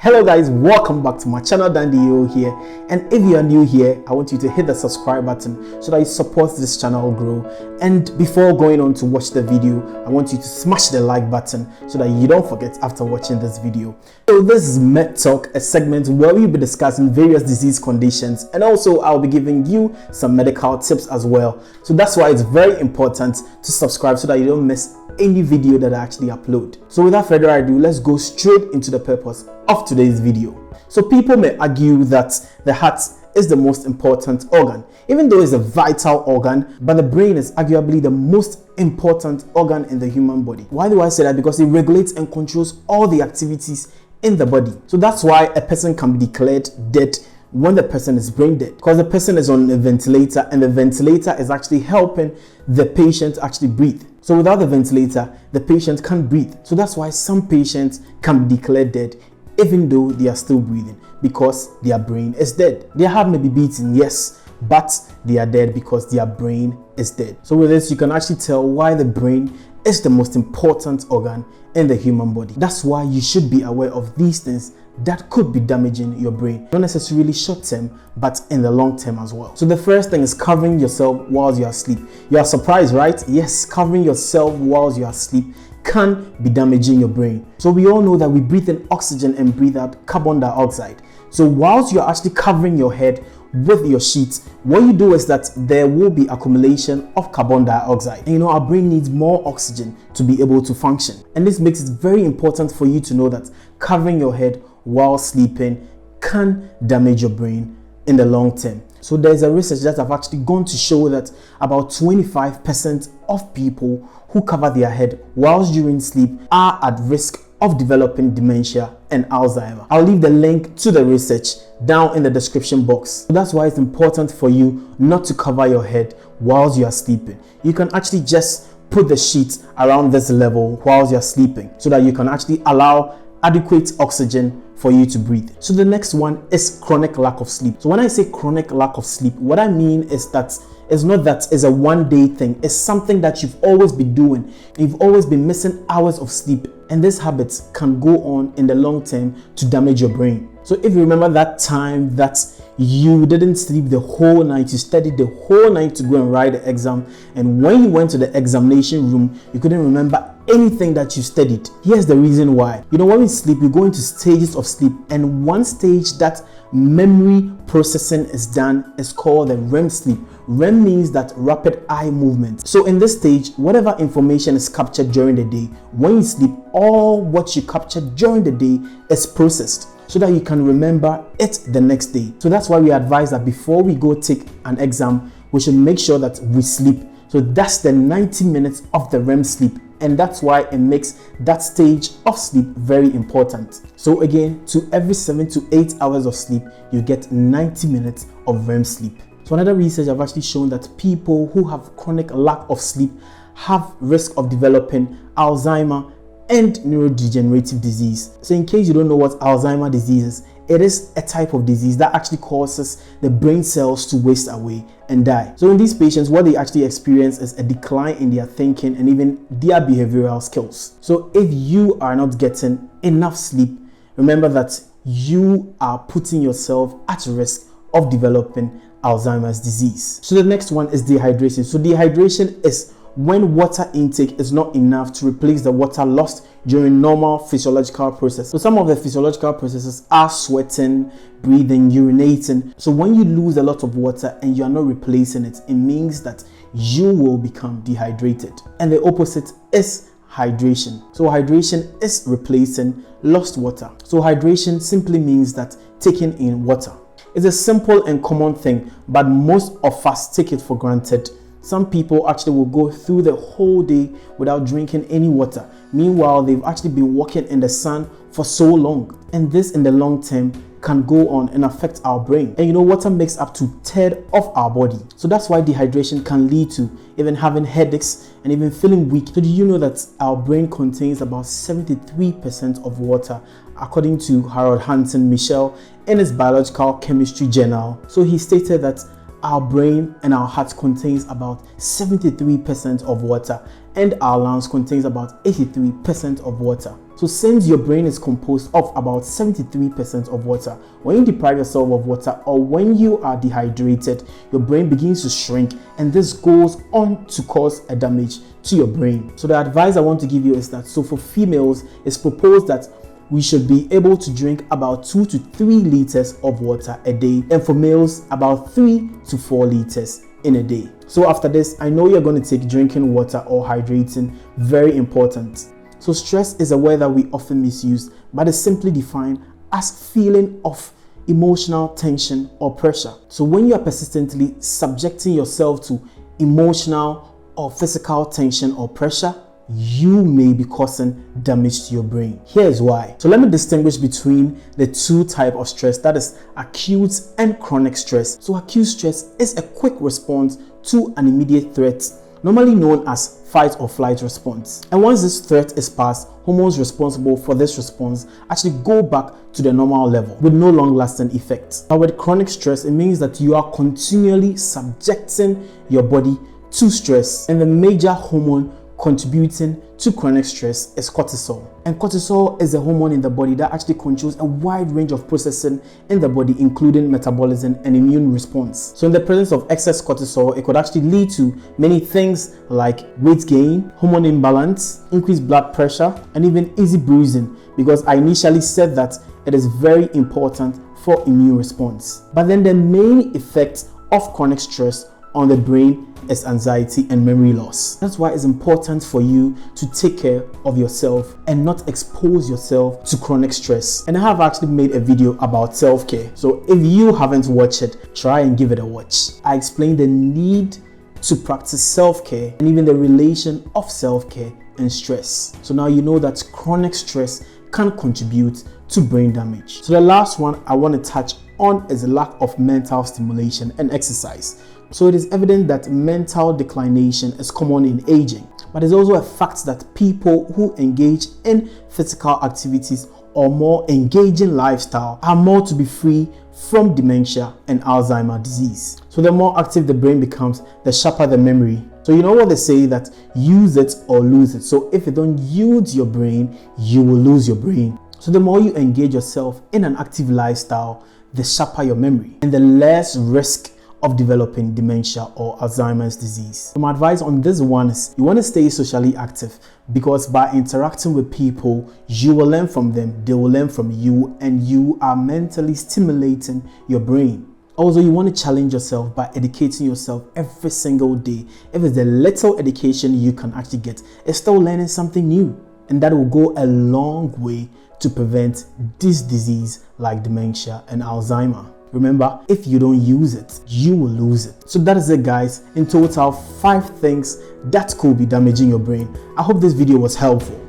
Hello guys, welcome back to my channel, Dandy here. And if you are new here, I want you to hit the subscribe button so that you support this channel grow. And before going on to watch the video, I want you to smash the like button so that you don't forget after watching this video. So this is Medtalk, a segment where we'll be discussing various disease conditions, and also I'll be giving you some medical tips as well. So that's why it's very important to subscribe so that you don't miss any video that I actually upload. So without further ado, let's go straight into the purpose of today's video. So people may argue that the heart is the most important organ, even though it's a vital organ, but the brain is arguably the most important organ in the human body. Why do I say that? Because it regulates and controls all the activities in the body. So that's why a person can be declared dead when the person is brain dead, because the person is on a ventilator and the ventilator is actually helping the patient actually breathe. So without the ventilator, the patient can't breathe. So that's why some patients can be declared dead even though they are still breathing, because their brain is dead. Their heart may be beating, yes, but they are dead because their brain is dead. So with this, you can actually tell why the brain is the most important organ in the human body. That's why you should be aware of these things that could be damaging your brain, not necessarily short term, but in the long term as well. So the first thing is covering yourself whilst you are asleep. You are surprised, right? Yes, covering yourself whilst you are asleep can be damaging your brain. So we all know that we breathe in oxygen and breathe out carbon dioxide. So whilst you're actually covering your head with your sheets, what you do is that there will be accumulation of carbon dioxide. And our brain needs more oxygen to be able to function. And this makes it very important for you to know that covering your head while sleeping can damage your brain in the long term. So there's a research that have actually gone to show that about 25% of people who cover their head whilst during sleep are at risk of developing dementia and Alzheimer. I'll leave the link to the research down in the description box. So that's why it's important for you not to cover your head whilst you are sleeping. You can actually just put the sheet around this level whilst you're sleeping so that you can actually allow adequate oxygen for you to breathe. So the next one is chronic lack of sleep. So when I say chronic lack of sleep, what I mean is that it's not that it's a one-day thing. It's something that you've always been doing. You've always been missing hours of sleep, and these habits can go on in the long term to damage your brain. So if you remember that time that you didn't sleep the whole night, you studied the whole night to go and write the exam, and when you went to the examination room, you couldn't remember anything that you studied. Here's the reason why. When we sleep, we go into stages of sleep, and one stage that memory processing is done is called the REM sleep. REM means that rapid eye movement. So in this stage, whatever information is captured during the day, when you sleep, all what you captured during the day is processed so that you can remember it the next day. So that's why we advise that before we go take an exam, we should make sure that we sleep. So that's the 90 minutes of the REM sleep. And that's why it makes that stage of sleep very important. So again, to every 7 to 8 hours of sleep, you get 90 minutes of REM sleep. So another research have actually shown that people who have chronic lack of sleep have risk of developing Alzheimer and neurodegenerative disease. So in case you don't know what Alzheimer disease is, it is a type of disease that actually causes the brain cells to waste away and die. So in these patients, what they actually experience is a decline in their thinking and even their behavioral skills. So if you are not getting enough sleep, remember that you are putting yourself at risk of developing Alzheimer's disease. So the next one is dehydration. So dehydration is when water intake is not enough to replace the water lost during normal physiological process. So some of the physiological processes are sweating, breathing, urinating. So when you lose a lot of water and you are not replacing it, it means that you will become dehydrated. And the opposite is hydration. So hydration is replacing lost water. So hydration simply means that taking in water. It's a simple and common thing, but most of us take it for granted. Some people actually will go through the whole day without drinking any water. Meanwhile, they've actually been walking in the sun for so long. And this in the long term can go on and affect our brain. And water makes up to 1/3 of our body. So that's why dehydration can lead to even having headaches and even feeling weak. So do you know that our brain contains about 73% of water, according to Harold Hansen Michel in his biological chemistry journal? So he stated that our brain and our heart contains about 73% of water, and our lungs contains about 83% of water. So since your brain is composed of about 73% of water, when you deprive yourself of water or when you are dehydrated, your brain begins to shrink, and this goes on to cause a damage to your brain. So the advice I want to give you is that, so for females, it's proposed that we should be able to drink about 2 to 3 liters of water a day, and for males, about 3 to 4 liters in a day. So after this, I know you're going to take drinking water or hydrating very important. So stress is a word that we often misuse, but is simply defined as feeling of emotional tension or pressure. So when you are persistently subjecting yourself to emotional or physical tension or pressure, you may be causing damage to your brain. Here's why. So let me distinguish between the two types of stress, that is acute and chronic stress. So acute stress is a quick response to an immediate threat, normally known as fight or flight response. And once this threat is passed, hormones responsible for this response actually go back to the normal level with no long-lasting effects. Now with chronic stress, it means that you are continually subjecting your body to stress, and the major hormone contributing to chronic stress is cortisol. And cortisol is a hormone in the body that actually controls a wide range of processing in the body, including metabolism and immune response. So in the presence of excess cortisol, it could actually lead to many things like weight gain, hormone imbalance, increased blood pressure, and even easy bruising, because I initially said that it is very important for immune response. But then the main effect of chronic stress on the brain is anxiety and memory loss. That's why it's important for you to take care of yourself and not expose yourself to chronic stress. And I have actually made a video about self-care. So if you haven't watched it, try and give it a watch. I explain the need to practice self-care and even the relation of self-care and stress. So now you know that chronic stress can contribute to brain damage. So the last one I want to touch on is the lack of mental stimulation and exercise. So it is evident that mental declination is common in aging, but it's also a fact that people who engage in physical activities or more engaging lifestyle are more to be free from dementia and Alzheimer's disease. So the more active the brain becomes, the sharper the memory. So you know what they say, that use it or lose it. So if you don't use your brain, you will lose your brain. So the more you engage yourself in an active lifestyle, the sharper your memory and the less risk of developing dementia or Alzheimer's disease. So my advice on this one is you want to stay socially active, because by interacting with people, you will learn from them, they will learn from you, and you are mentally stimulating your brain. Also, you want to challenge yourself by educating yourself every single day. If it's the little education you can actually get, it's still learning something new, and that will go a long way to prevent this disease like dementia and Alzheimer. Remember, if you don't use it, you will lose it. So that is it, guys. In total, 5 things that could be damaging your brain. I hope this video was helpful.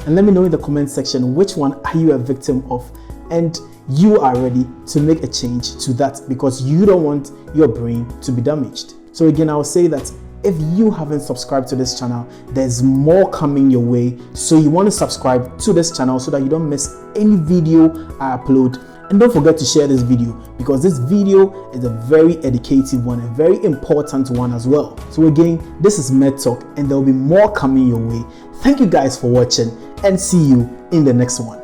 And let me know in the comment section which one are you a victim of, and you are ready to make a change to that, because you don't want your brain to be damaged. So again, I will say that if you haven't subscribed to this channel, there's more coming your way. So you want to subscribe to this channel so that you don't miss any video I upload. And don't forget to share this video, because this video is a very educative one, a very important one as well. So again, this is Medtalk, and there will be more coming your way. Thank you guys for watching, and see you in the next one.